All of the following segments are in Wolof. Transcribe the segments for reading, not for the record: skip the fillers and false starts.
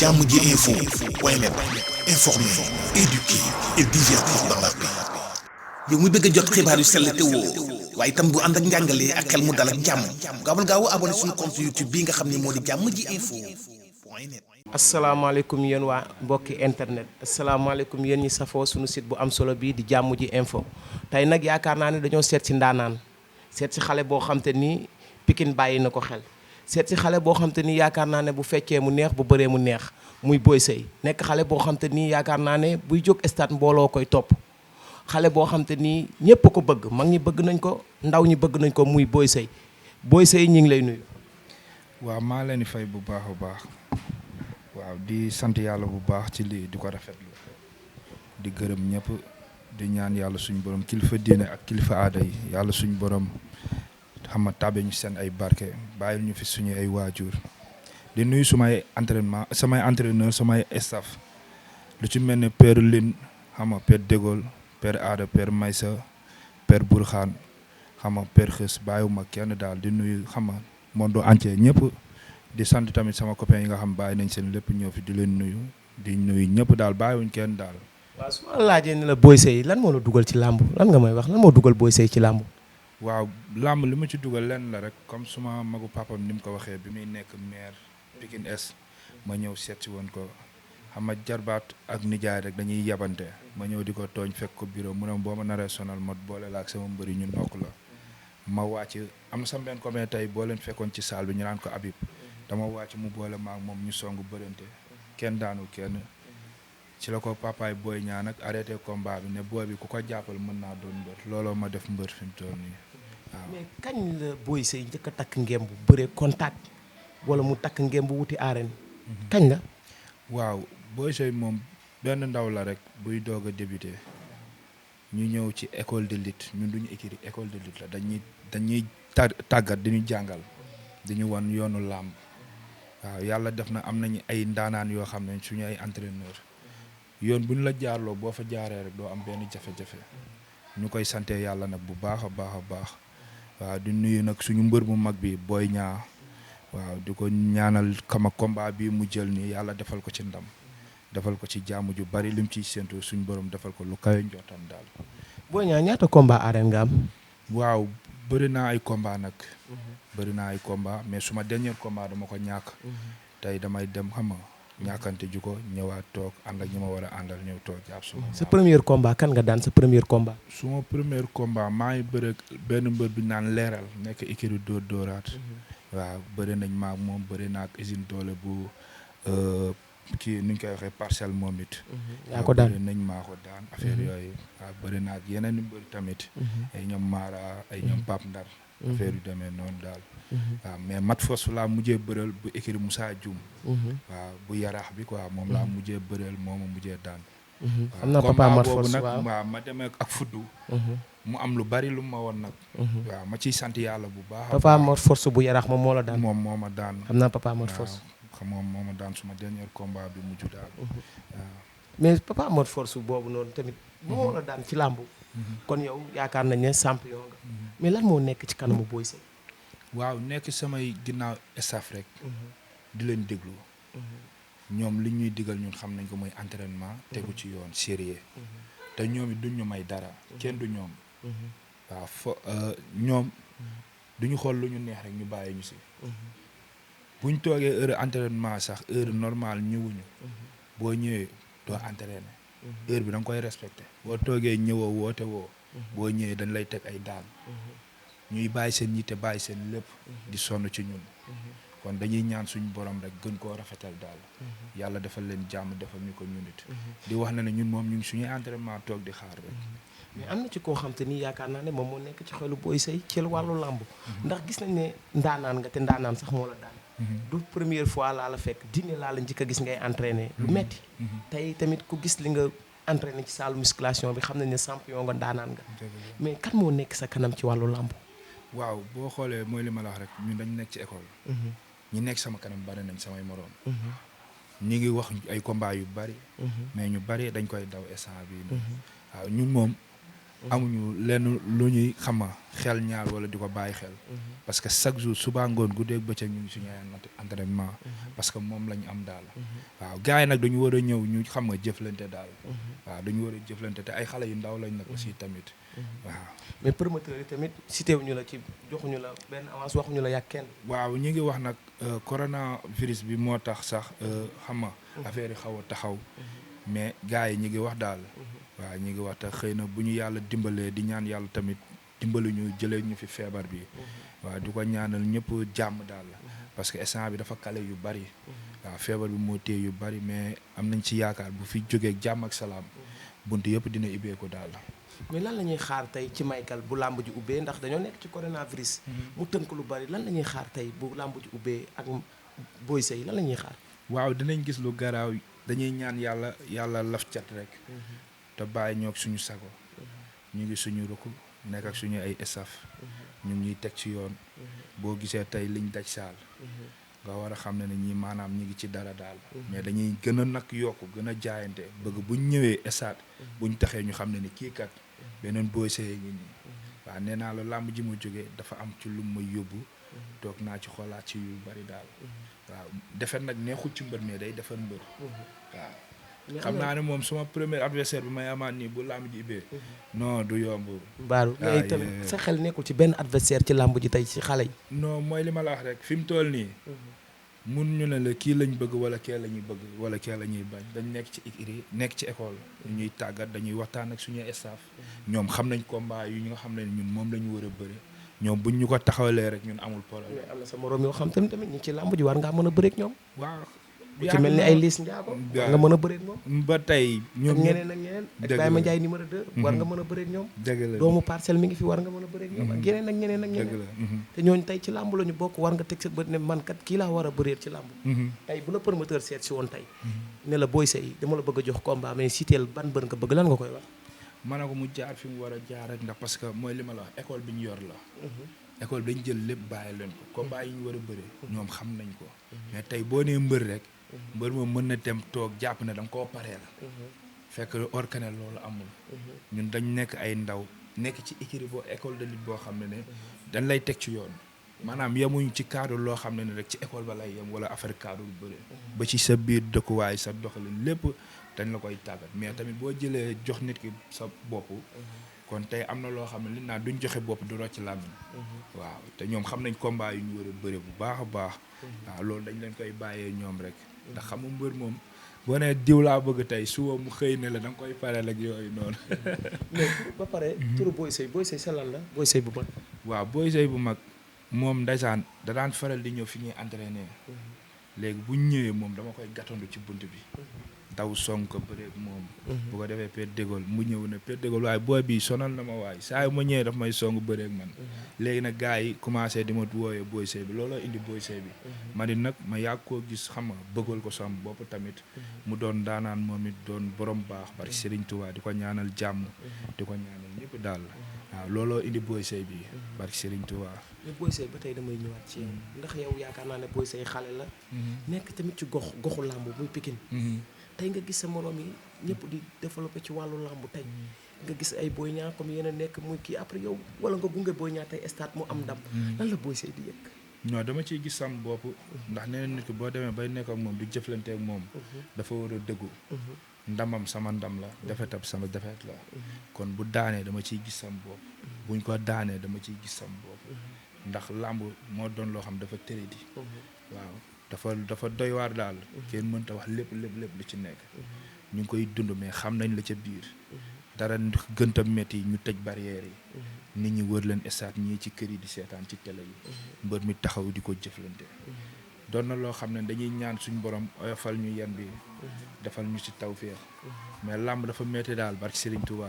jàmm ji info point net, informer, éduquer et divertir dans la paix. yow mu bëgg a jot xibaar yu sell te woo waaye itam bu ànd ak njàngalee ak xel mu dal ak jàmm gaawal gaaw abonné suñu compte YouTube bi nga xam ne moo di jàmm ji info point net. asalaamaaleykum yéen waa mbokki internet asalaamaaleykum yéen ñi safoo suñu site bu am solo bii di jàmm ji info tey nag yaakaar naa ne dañoo seet si ndaanaan seet si xale boo xam te ni Pikine bàyyi na ko xel seet si xale boo xam te ni yaakaar naa ne bu feccee mu neex bu bëree mu neex muy Boy Seye nekk xale boo xam te ni yaakaar naa ne buy jóg stade mbooloo koy topp xale boo xam te ni ñëpp a ko bëgg mag ñi bëgg nañ ko ndaw ñi bëgg nañ ko muy Boy Seye Boy Seye ñu ngi lay nuyu. waaw maa leen di fay bu baax a baax waaw di sant yàlla bu baax ci lii di ko rafetlu di gërëm ñëpp di ñaan yàlla suñu borom kilifa diine ak kilifa aada yi yàlla suñu borom xam nga tàbbe ñu seen ay barke bàyyil ñu fi suñu ay waajur di nuyu samay entraîneur samay staff lu ci mel ne père Lin xam nga père Dégol père Aada père Maysa père Bourkhane xam nga père Xës bàyyiwuma kenn daal di nuyu xam nga monde entier ñëpp di sant tamit sama copain yi nga xam bàyyi nañ seen lépp ñëw fi di leen nuyu di nuyu ñëpp daal bàyyiwuñ kenn daal. waaw su ma laajee ne la Boy Seye lan moo la dugal ci làmb lan nga may wax lan moo dugal Boy Seye ci làmb. waaw làmb li ma ci dugal lenn la rek comme suma magu papam ni mu ko waxee bi muy nekk maire Pikine Est ma ñëw seet si woon ko xam nga jarbaat ak nijaay rek dañuy yabante ma ñëw di ko tooñ fekk ko bureau mu ne boo ma naree sonal ma boole la ak sama mbëri ñu nokk la ma wàcc am na sama benn copain tey boo leen fekkoon ci salle bi ñu naan ko Habib dama wàcc mu boole ma ak moom ñu song bërante kenn daanu kenn ci la ko papaay Boy Niang nag arrêté combat bi ne booy bi ku ko jàppal mën naa doon mbër looloo ma def mbër fi mu toll nii waaw. mais kañ la Boy Seye njëkk a takk ngemb bu bëree contact wala mu takk ngemb bu wuti arène kañ la. waaw Boy Seye moom benn ndaw la rek buy doog a débuté ñu ñëw ci école de lutte ñun duñu écurie école de lutte la dañuy tàggat di ñu jàngal di ñu wan yoonu làmb waaw yàlla def na am nañu ay ndaanaan yoo xam ne suñu ay entraîneur yoon bu ñu la jaarloo boo fa jaaree rek doo am benn jafe-jafe ñu koy sante yàlla nag bu baax a baax a baax waaw di nuyu nag suñu mbër mu mag bi Boy Niang waaw di ko ñaanal kama combat bi mu jël nii yàlla defal ko ci ndam defal ko ci jàmm ju bari lim ciy séntu suñu borom defal ko lu kawe njortam daal. Boy Niang ñaata combat arène nga am. waaw bëri naa ay combat nag. bëri naa ay combat mais suma dernier combat dama ko ñàkk. tey damay dem xam nga ñàkkante ju ko ñëwaat toog ànd ak ñi ma war a àndal ñëw toog jàpp suma. sa premier combat kan nga daan sa premier combat. suma premier combat maa ngi bëre benn mbër bi naan leeral nekk écurie Dóor Dóoraat. waaw bëri nañ maag moom bëri naa ak usine doole bu kii nu ñu koy waxee parcelle moom it. yaa ko daan bëri nañ maa ko daan affaire yooyu. waaw bëri naa ak yeneen i mbër tamit. ay ñoom Mara ay ñoom Pape Ndar. affaire yu demee noonu daal. waaw mais mat fos laa mujjee bëreel bu écurie Moussa Dioum. waaw bu yaraax bi quoi moom laa mujjee bëreel moom a mujjee daan. am na papa mat fos nag waaw waaw ma demee ak fuddu. mu am lu bari lu ma woon nag. waaw ma ciy sant yàlla bu baax. papa mat fos bu yaraax moom moo la daan. moom moo ma daan. xam naa papa mat fos. xam moom moo ma daan suma dernier combat bi mujj daal. waaw mais papa mat fos boobu noonu tamit. moo la daan ci làmb. kon yow yaakaar nañ ne champion nga. mais lan moo nekk ci kanamu Boy Seye. waaw nekk samay ginnaaw staff rek. di leen déglu. ñoom li ñuy digal ñun xam nañ ko mooy entraînement tegu ci yoon sérieux te ñoom it duñ ñu may dara kenn du ñoom. waaw ñoom duñu xool lu ñu neex rek ñu bàyyi ñu si. buñ toogee heure entraînement sax heure normale ñëwuñu. boo ñëwee doo entraîné. heure bi da nga koy respecté. boo toogee ñëwoo woote woo. boo ñëwee dañ lay teg ay daan. ñuy bàyyi seen yitte bàyyi seen lépp. di sonn ci ñun. kon dañuy ñaan suñu borom rek gën koo rafetal daal. yàlla defal leen jàmm defal ñu ko ñun it. di wax na ne ñun moom ñu ngi suñuy entraînement toog di xaar rek. mais am na ci koo xam te ni yaakaar naa ne moom moo nekk ci xelu Boy Seye ci wàllu làmb. ndax gis nañ ne ndaanaan nga te ndaanaan sax moo la daan. du première fois laa la fekk dîner laa la njëkk a gis ngay entraîné lu metti tey tamit ku gis li nga entraîné ci salle musculation bi xam nañ ne champion nga ndaanaan nga. mais kan moo nekk sa kanam ci wàllu làmb. waaw boo xoolee mooy li ma la wax rek ñun dañu nekk ci école. ñi nekk sama kanam bari nañ samay moroom. ñi ngi wax ay combat yu bari. mais ñu bari dañ koy daw instant bii. waaw ñun moom. amuñu lenn lu ñuy xama xel ñaar wala di ko bàyyi xel. parce que chaque jour suba ngoon guddeeg bëccëg ñu ngi suñu ay entraînement. parce que moom la ñu am daal. waaw waaw gars yi nag dañu war a ñëw ñu xam nga jëflante daal. waaw dañu war a jëflante te ay xale yu ndaw lañ nag aussi tamit waaw. mais promoteur yi tamit cité wuñu la ci joxuñu la benn avance waxuñu la yàgg kenn. waaw ñu ngi wax nag coronavirus bi moo tax sax xam nga affaire yi xaw a taxaw mais gars yi ñu ngi wax daal. waaw ñu ngi wax te xëy na bu ñu yàlla dimbalee di ñaan yàlla tamit dimbali ñu jëlee ñu fi feebar bi. waaw di ko ñaanal ñëpp jàmm daal parce que instant bi dafa kale yu bari. waaw feebar bi moo téye yu bari mais am nañ ci yaakaar bu fi jógee jàmm ak salaam bunt yëpp dina ubbeeku daal. mais lan la ñuy xaar tey ci Michael bu làmb ji ubbee ndax dañoo nekk ci coronavirus. mu tënk lu bari lan la ñuy xaar tey bu làmb ji ubbee ak Boy Seye lan la ñuy xaar. waaw dinañ gis lu garaaw dañuy ñaan yàlla laf cat rek. te bàyyi ñoog suñu sago. ñu ngi suñu rukk nekk ak suñu ay staff. ñu ngi ñuy teg ci yoon. boo gisee tey liñ daj saal. nga war a xam ne ñii maanaam ñi ngi ci dara daal. mais dañuy gën a nag yokku gën a jaayante bëgg buñ ñëwee stade buñ taxee ñu xam ne ni kii kat beneen Boy Seye ngi nii. waaw nee naa la làmb ji ma jógee dafa am ci lu ma yóbbu. toog naa ci xoolaat ci yu bari daal. waaw defet nag neexul ci mbër mais day defar mbër. waaw xam naa ne moom suma premier adversaire bi may amaat nii bu làmb ji ubbee. non du yomb. Baaru mais tamit sa xel nekkul ci benn adversaire ci làmb ji tey ci xale yi. non mooy li ma la wax rek fi mu toll nii. mun ñu ne la kii lañ bëgg wala kee la ñuy bëgg wala kee la ñuy bañ dañ nekk ci écurie nekk ci école ñu ñuy tàggat dañuy waxtaan ak suñuy staff. ñoom xam nañ combat yu ñu nga xam ne ñun moom la ñu war a bëri ñoom buñ ñu ko taxawalee rek ñun amul problème. mais am na sa morom yoo xam tamit ñi ci làmb ji war ngaa mën a bëreek ñoom. waaw. bu ci mel ni ay Liss Ndiago war nga mën a bëreek moom. ba tey ñoom ak ñeneen ak ñeneen. ak Ibrahima Ndiaye numéro 2. war nga mën a bëreek ñoom. dëgg la doomu Parcelles mi ngi fi war nga mën a bëreek ñoom. ak yeneen ak ñeneen ak ñeneen. dëgg la. te ñooñu tey ci làmb la ñu bokk war nga teg sa bët ne man kat kii laa war a bëreet ci làmb. tey bu la promoteur seet si woon tey. ne la Boy Seye dama la bëgg a jox combat mais citeel ban bër nga bëgg lan nga koy wax. ma ne ko mu jaar fi mu war a jaar rek ndax parce que mooy li ma la wax école bi ñu yor la. école bi dañ jël lépp bàyyi leen ko combat yi ñu war a bëri. ñoom xam nañ ko. mais tey boo nee mbër rek. mbër moom mën na dem toog jàpp ne da nga koo pareel. fekk orkane loolu amul. ñun dañ nekk ay ndaw nekk ci écurie boo école de lutte boo xam ne dañ lay teg ci yoon. maanaam yemuñ ci cadre loo xam ne rek ci école ba lay yem wala affaire cadre bu bëri. ba ci sa biir dëkkuwaay sa doxalin lépp dañ la koy tàggat mais tamit boo jëlee jox nit ki sa bopp. kon tey am na loo xam ne li naa duñ joxe bopp du rocc làmmiñ. waaw te ñoom xam nañ combat yu ñu war a bëri bu baax a baax. waaw loolu dañ leen koy bàyyee ñoom rek. ndax xam nga mbër moom boo nee diw laa bëgg tey suba mu xëy ne la da nga koy pareel ak yooyu noonu. mais ba pare turu Boy Seye sa lan la Boy Seye bu mag. waaw Boy Seye bu mag moom ndeysaan da daan faral di ñëw fi ñuy entraîner. léegi bu ñëwee moom dama koy gàttandu ci bunt bi. daw song ko bëreeg moom. bu ko defee Père de Gaulle mu ñëw ne Père de Gaulle waaye booy bii sonal na ma waay saa yu ma ñëwee daf may song bëreeg man. léegi nag gars yi commencé di ma wooyee Boy Seye bi looloo indi Boy Seye bi. ma di nag ma yàgg koo gis xam nga bëggal ko sam bopp tamit. mu doon daanaan moom it doon borom baax bari Serigne Touba di ko ñaanal jàmm. di ko ñaanal ñëpp daal. waaw looloo indi Boy Seye bi barki Serigne Touba. mais Boy Seye ba tey damay ñëwaat ci yow ndax yow yaakaar naa ne Boy Seye xale la. nekk tamit ci goxu làmb muy Pikine. tey nga gis sa morom yi ñëpp di développé ci wàllu làmb tey nga gis ay Boy Niang comme yéen a nekk muy kii après yow wala nga gunge Boy Niang tey stade mu am ndam. lan la Boy Seye di yëg. non dama ciy gis sam bopp. ndax nee na nit ki boo demee bay nekk ak moom di jëflante ak moom. dafa war a dëggu. ndamam sama ndam la defetam sama defet la. kon bu daanee dama ciy gis sam bopp. buñ ko daanee dama ciy gis sam bopp. ndax làmb moo doon loo xam dafa tëre di. waaw. dafa doy waar daal. kenn mënta wax lépp lu ci nekk. ñu ngi koy dund mais xam nañ la ca biir. dara gënta metti ñu tëj barrière yi. nit ñi wër leen stade ñii ci kër yi di seetaan ci télé yi. mbër mi taxaw di ko jëflante. doon na loo xam ne dañuy ñaan suñu borom oyofal ñu yen bi. defal ñu ci tawféex. mais làmb dafa metti daal barki Serigne Touba.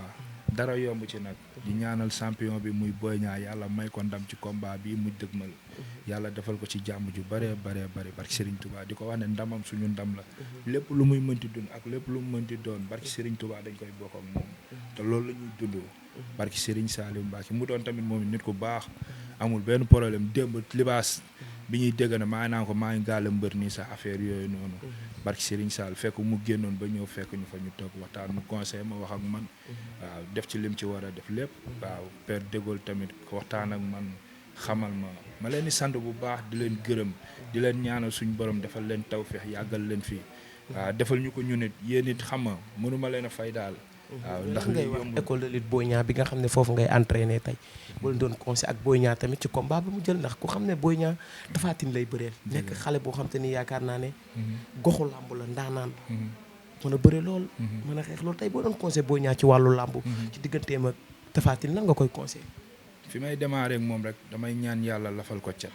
dara yomb ci nag. di ñaanal champion bi muy Boy Niang yàlla may ko ndam ci combat bi mu dëgmal. yàlla defal ko ci jàmm ju bare barki Serigne Touba di ko wax ne ndamam suñu ndam la. lépp lu muy mënti dund ak lépp lu mu mënti doon barki Serigne Touba dañ koy bokk ak moom. te loolu la ñuy dund. barki Serigne Saliou Mbacké mu doon tamit moom nit ku baax. amul benn problème démb libaas bi ñuy dégg ne maa ngi gaale mbër nii sax affaire yooyu noonu. barki Serigne Sall fekk mu génnoon ba ñëw fekk ñu fa ñu toog waxtaan mu conseil ma wax ak man. waaw def ci lim ci war a def lépp. waaw Père de Gaulle tamit waxtaan ak man xamal ma leen di sant bu baax di leen gërëm di leen ñaanal suñu borom defal leen tawfeex yàggal leen fii waaw defal ñu ko ñu nit yéen it xam nga mënuma leen a fay daal. waaw ndax ngay lii wax yomb école de lutte Boy Niang bi nga xam ne foofu ngay entraîné tey boo leen doon conseil ak Boy Niang tamit ci combat bi mu jël ndax ku xam ne Boy Niang Tapha Tine lay bëreel nekk xale boo xam te ni yaakaar naa ne goxu làmb la ndaanaan mën a bëre lool mën a xeex loolu tey boo doon conseil Boy Niang ci wàllu làmb ci digganteem ak Tapha Tine lan nga koy conseil fi may démarrer ak moom rek damay ñaan yàlla lafal ko cet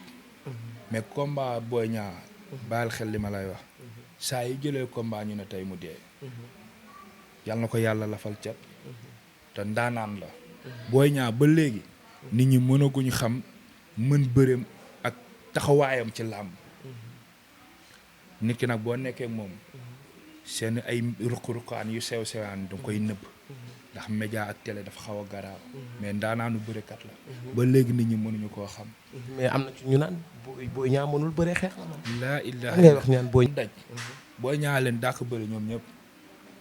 mais combat Boy Niang bàyyil xel li ma lay wax saa yi jëlee combat ñu ne tey mu dee yàlla na ko yàlla lafal cet te ndaanaan la Boy Niang ba léegi nit ñi mënaguñu xam mën bëreem ak taxawaayam ci làmb nit ki nag boo nekkee ak moom seen ay ruq-ruqaan yu sew sewaan danga koy nëbb ndax média ak télé dafa xaw a garaaw mais ndaanaanu bërekat la ba léegi nit ñi mënuñu koo xam mais am na ci ñu naan Boy Niang mënul bëre xeex la man laa ilaaha ngay wax ñaan Boy daj Boy Niang leen dàq bëre ñoom ñëpp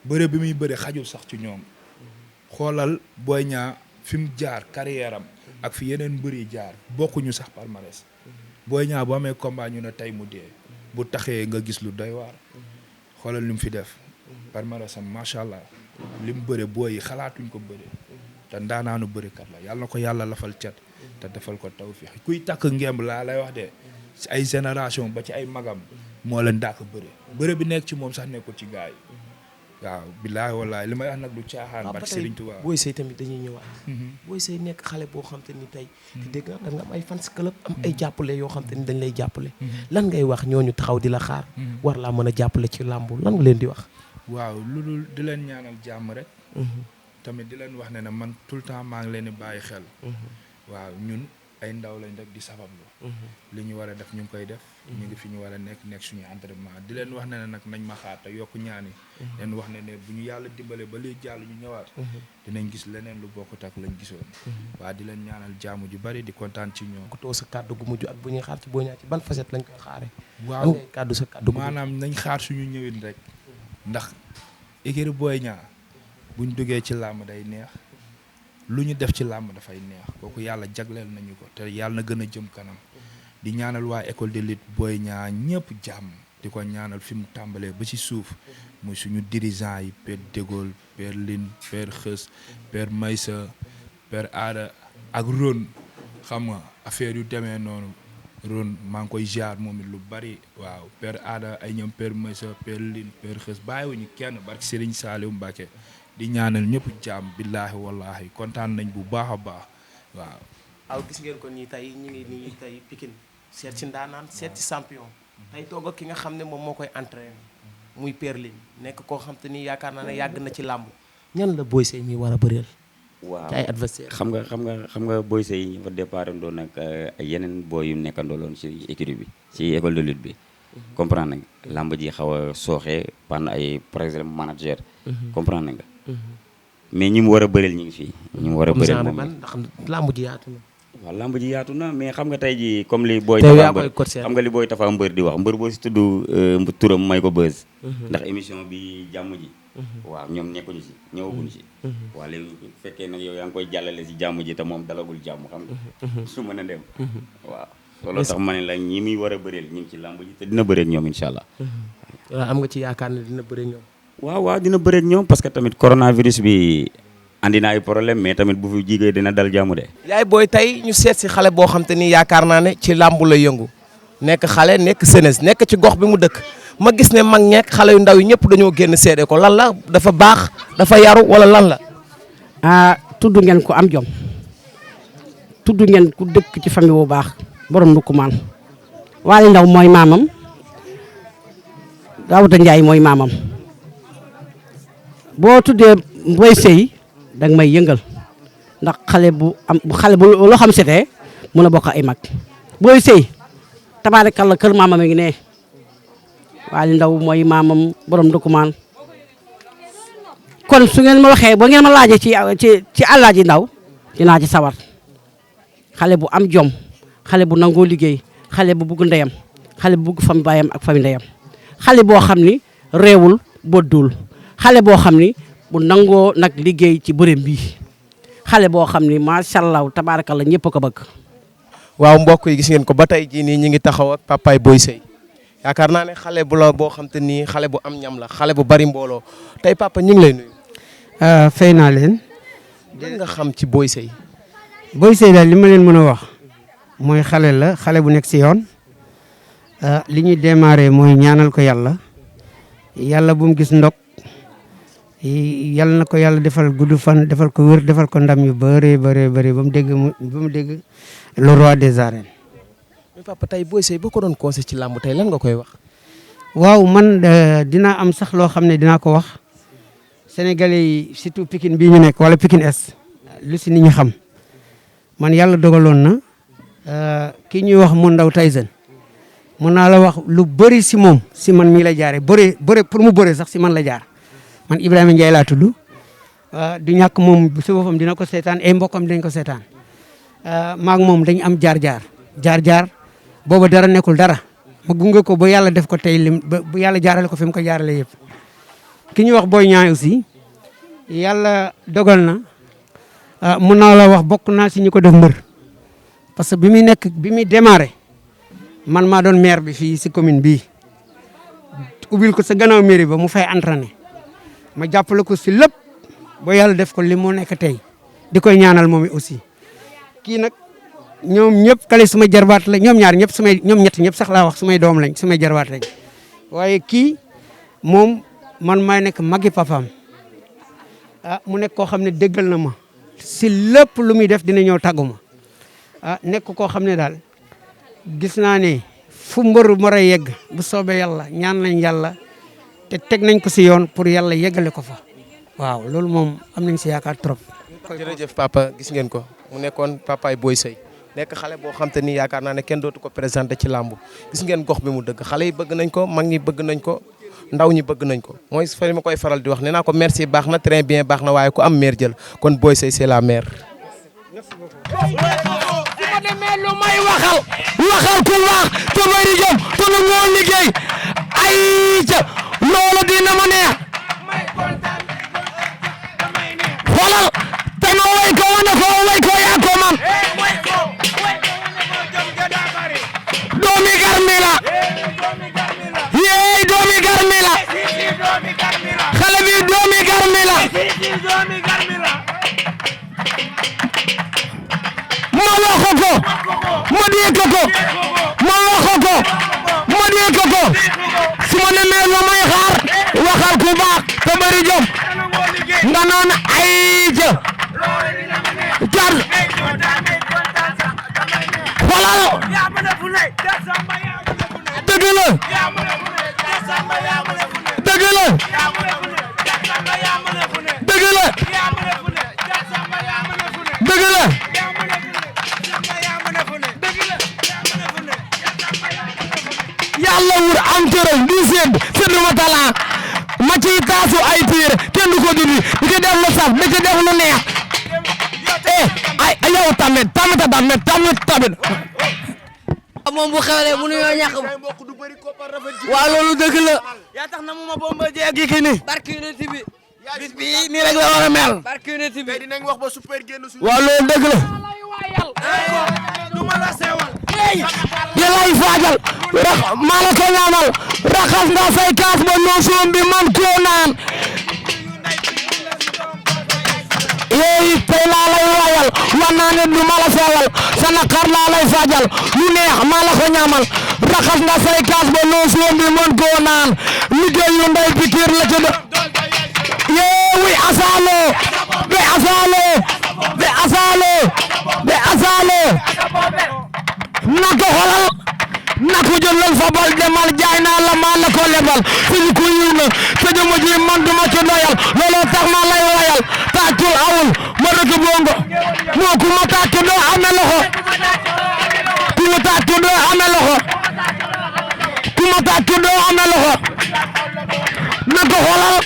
bëre bi muy bëre xajul sax ci ñoom xoolal Boy Niang fi mu jaar carrière am ak fi yeneen mbër yi jaar bokkuñu sax palmarès Boy Niang bu amee combat ñu ne tey mu dee bu taxee nga gis lu doy waar xoolal li mu fi def palmarès am macha allah li mu bëre booy yi xalaatuñ ko bëre te ndaanaanu bërekat la yàlla na ko yàlla lafal cat te defal ko tawfiix kuy takk ngemb laa lay wax de ci ay génération ba ci ay magam moo leen dàq bëre bi nekk ci moom sax nekkul ci gaay yi waaw billaahi wallaahi li may wax nag du caaxaan barke Serigne Touba Boy Seye tamit dañuy ñëwaat Boy Seye nekk xale boo xam te ni tey te dégg nga da nga am ay fans club am ay jàppale yoo xam te ni dañ lay jàppale lan ngay wax ñooñu taxaw di la xaar war laa mën a jàppale ci làmb lan nga leen di wax waaw lu dul di leen ñaanal jàmm rek tamit di leen wax ne ne man tout le temps maa ngi leen di bàyyi xel waaw ñun ay ndaw lañ rek di sabablu li ñu war a def ñu ngi koy def ñu ngi fi ñu war a nekk suñuy entraînement di leen wax ne ne nag nañ ma xaar te yokk ñaani leen wax ne ne bu ñu yàlla dimbale ba liy jàll ñu ñëwaat dinañ gis leneen lu bokkut ak lañ gisoon waaw di leen ñaanal jàmm ju bari di kontaan ci ñoom ku too sa kàddu gu mujj ak bu ñuy xaar ci Boy Niang ci ban facette lañ koy xaare waaw ngay kàddu sa kàddu maanaam nañ xaar suñu ñëwin rek ndax écurie Boy Niang buñ duggee ci làmb day neex lu ñu def ci làmb dafay neex kooku yàlla jagleel nañu ko te yàlla na gën a jëm kanam di ñaanal waa école de lutte Boy Niang ñëpp jàmm di ko ñaanal fi mu tàmbalee ba ci suuf muy suñu dirigeant yi Père Dégol Père Lin Père Xës Père Maysa Père Aada ak Ron xam nga affaire yu demee noonu Ron maa ngi koy ziar moom it lu bari waaw Père Aada ay ñoom Père Maysa Père Lin Père Xës bàyyiwuñu kenn barki Serigne Saliou Mbacké di ñaanal ñëpp jàmm billaahi wallaahi kontaan nañ bu baax a baax waaw. waaw gis ngeen ko nii tey ñu ngi nii tey Pikine seet ci ndaanaan seet ci champion tey toog ak ki nga xam ne moom moo koy entraîné muy Père Line nekk koo xam te ni yaakaar naa ne yàgg na ci làmb ñan la Boy Seye mi war a bëreel. waaw ci ay adversaire xam nga Boy Seye yi fa départ doon nag ay yeneen boy yu nekkandoo loon ci écurie bi ci école de lutte bi. comprendre nga làmb ji xaw a sooxee pan ay par exemple manager. comprendre nga. mais ñi mu war a bëreel ñu ngi fii. ñi mu war a bëreel moom ndax làmb ji yaatu na. waaw làmb ji yaatu na mais xam nga tey ji comme li booy. xam nga li booy Tafa mbër di wax mbër boo si tudd turam may ko buzz. ndax émission bi jàmm ji. waaw ñoom nekkuñu si ñëwaguñu si. waaw léegi bu fekkee nag yow yaa ngi koy jàllale si jàmm ji te moom dalagul jàmm xam nga. su mën a dem. waaw looloo tax ma ne la ñi muy war a bëreel ñu ngi ci làmb ji te dina bëreel ñoom incha allah. am nga ci yaakaar ne dina bëreel ñoom. waaw dina bëreeg ñoom parce que tamit coronavirus bi andi na ay problème mais tamit bu fi jigee dina dal jàmm de. yaay booy tey ñu seet si xale boo xam te ni yaakaar naa ne ci làmb la yëngu nekk xale nekk senes nekk ci gox bi mu dëkk ma gis ne mag ñeek xale yu ndaw yi ñëpp dañoo génn seede ko lan la dafa baax dafa yaru wala lan la. tudd ngeen ko am jom tudd ngeen ku dëkk ci famille bu baax borom Ndoukoumane Waly Ndaw mooy maamam Daouda Ndiaye mooy maamam. boo tuddee Boy Seye danga may yëngal ndax xale bu loo xam setee mun a bokk ay mag Boy Seye tabaarakalla kër maamam a ngi ne Waly Ndaw mooy maamam borom Ndoukoumane kon su ngeen ma waxee ba ngeen ma laajee ci Alaaji Ndaw dinaa ci sawar xale bu am jom xale bu nangoo liggéey xale bu bugg ndeyam xale bu bugg fami baayam ak fami ndeyam xale boo xam ni réewul boddul xale boo xam ni bu nangoo nag liggéey ci bërëm bii xale boo xam ni macha allah tabaarakalla ñëpp a ko bëgg. waaw mbokk yi gis ngeen ko ba tey jii nii ñu ngi taxaw ak papaay Boy Seye yaakaar naa ne xale bu la boo xam te ni xale bu am ñam la xale bu bari mbooloo tey papa ñu ngi lay nuyu. fay naa leen. lan nga xam ci Boy Seye. Boy Seye daal li ma leen mën a wax mooy xale la xale bu nekk si yoon li ñuy démarré mooy ñaanal ko yàlla bu mu gis ndog yàlla na ko yàlla defal gudd fan defal ko wér defal ko ndam yu bëree bëri ba mu dégg le roi des arènes. mais papa tey Boy Seye boo ko doon conseil ci làmb tey lan nga koy wax. waaw man dinaa am sax loo xam ne dinaa ko wax sénégalais yi surtout Pikine bii ñu nekk wala Pikine Est lu si nit ñi xam man yàlla dogaloon na kii ñuy wax mu ndaw Tyson mun naa la wax lu bëri si moom si man mii la jaaree bëri pour mu bëri sax si man la jaar man Ibrahima Ndiaye laa tudd du ñàkk moom si boppam dina ko seetaan ay mbokkam dinañ ko seetaan maag moom dañ am jaar booba dara nekkul dara ma gunge ko ba yàlla def ko tey lim ba yàlla jaarale ko fi mu ko jaarale yëpp ki ñuy wax Boy Niang aussi yàlla dogal na mun naa la wax bokk naa si ñu ko def mbër parce que bi muy démarré man maa doon maire bi fii si commune bii ubbil ko sa gannaaw mairie ba mu fay entraîné ma jàppale ko si lépp ba yàlla def ko li mu nekk tey di koy ñaanal moom aussi kii nag ñoom ñëpp kale sumay jarbaat la ñoom ñaar ñëpp ñoom ñett ñëpp sax laa wax sumay doom lañ sumay jarbaat lañ waaye kii moom man maay nekk magi papaam mu nekk koo xam ne déggal na ma si lépp lu muy def dina ñëw tàggu ma nekk koo xam ne daal gis naa ne fu mbër mar a yegg bu soobee yàlla ñaan nañ yàlla te teg nañ ko si yoon pour yàlla yeggale ko fa waaw loolu moom am nañ si yaakaar trop. jërëjëf papa gis ngeen ko mu nekkoon papaay Boy Seye nekk xale boo xam te ni yaakaar naa ne kenn dootu ko présenté ci làmb gis ngeen gox bi mu dëgg xale yi bëgg nañ ko mag ñi bëgg nañ ko ndaw ñi bëgg nañ ko mooy fa ma koy faral di wax nee naa ko merci baax na très bien baax na waaye ku am mère jël kon Boy Seye c'est la mère. demee lu may waxal ku wax te bari jom te nu moo liggéey ay ca loolu dina ma neex xoolal te ma way ko wane ko way ko yaa ko man doomi garmi la yeey doomi garmi la xale bi doomi garmi la ma waxo ko ma dee ko ma waxo ko ma dee ko su ma demee lu may xaar waxal ku baax te bari jom nga naan ay ja jar xoolal dëgg la dëgg la dëgg la dëgg la yàlla wur am tërëw di sedd ma talaa ma ciy taasu ay tiir kenn du ko dindi di ci def lu saf di ci def lu neex ay yow tamit moom bu xewlee mënu ñoo ñàkk waaw loolu dëgg la yaa tax na mu ma Bombardier ak Yékini barke Yonent bi bis bi nii rek la war a mel barke Yonent bi dinañ wax ba super génn su waaw loolu dëgg la du ma la sewal yalay faajal maa la ko ñaanal raxas nga say kaas ba noosum bi man koo naan yéey tey laa lay waayal war naa ne du ma la sewal sa naqar laa lay faajal lu neex maa la ko ñaamal raxas nga say kaas ba noosum bi man koo naan liggéey yu ndey pikir la ci de yeewi asalo be asalo be asalo be asalo na ko xolal na ko jëlal fa bal demal jaay naa la maa la ko lebal fi ku yiw na te jëma ji man duma ci doyal looloo tax ma lay wayal tàccul awul ma dëkk bongo moo ku ma tàcc doo amee loxo ku ma tàcc doo amee loxo ku ma tàcc doo amee loxo na ko xolal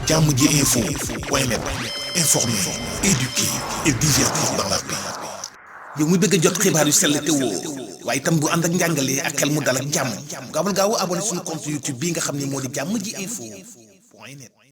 jàmm ji info.net informer, éduquer et divertir dans la paix. yow muy bëgg a jot xibaar yu sell te woo waaye itam bu ànd ak njàngalee ak xel mu dal ak jàmm gaawal gaaw abonné suñu compte YouTube bii nga xam ne moo di jàmm ji info.net